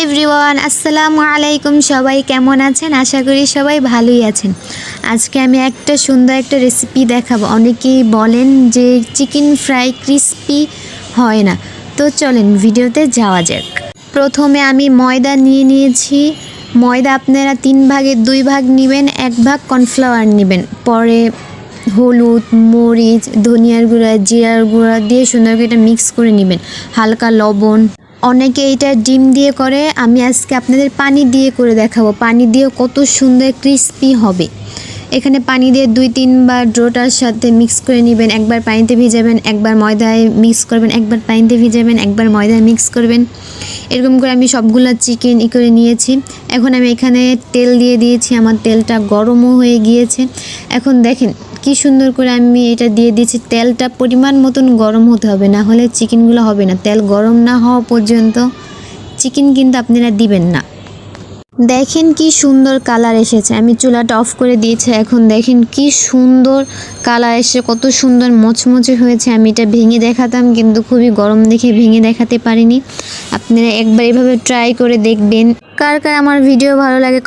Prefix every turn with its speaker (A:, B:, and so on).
A: Everyone, আসসালামু আলাইকুম। সবাই কেমন আছেন? আশা করি সবাই ভালোই আছেন। আজকে আমি একটা সুন্দর একটা রেসিপি দেখাবো। অনেকেই বলেন যে চিকেন ফ্রাই ক্রিস্পি হয় না, তো চলেন ভিডিওতে যাওয়া যাক। প্রথমে আমি ময়দা নিয়েছি। ময়দা আপনারা 3 ভাগের 2 ভাগ নেবেন, 1 ভাগ কর্নফ্লাওয়ার নেবেন। পরে হলুদ, মরিচ, ধনিয়ার গুঁড়া, জিরার গুঁড়া দিয়ে সুন্দর করে এটা মিক্স করে নেবেন, হালকা লবণ। অনেকে এটা ডিম দিয়ে করে, আমি আজকে আপনাদের পানি দিয়ে করে দেখাবো। পানি দিয়ে কত সুন্দর ক্রিস্পি হবে। এখানে পানি দিয়ে 2-3 বার ডোটার সাথে মিক্স করে নেবেন। একবার পানিতে ভিজাবেন, একবার ময়দায় মিক্স করবেন, একবার পানিতে ভিজাবেন, একবার ময়দায় মিক্স করবেন। এরকম করে আমি সবগুলো চিকেন করে নিয়েছি। এখন আমি এখানে তেল দিয়ে দিয়েছি, আমার তেলটা গরমও হয়ে গিয়েছে। এখন দেখেন কি সুন্দর করে আমি এটা দিয়ে দিয়েছি। তেলটা পরিমাণ মতন গরম হতে হবে, না হলে চিকেনগুলো হবে না। তেল গরম না হওয়া পর্যন্ত চিকেন কিন্তু আপনারা দিবেন না। দেখেন কি সুন্দর কালার এসেছে। আমি চুলাটা অফ করে দিয়েছি। এখন দেখেন কি সুন্দর কালার এসে, কত সুন্দর মচমচে হয়েছে। আমি এটা ভেঙে দেখাতাম কিন্তু খুবই গরম দেখে ভেঙে দেখাতে পারিনি। আপনারা একবার এভাবে ট্রাই করে দেখবেন। কার কার আমার ভিডিও ভালো লাগে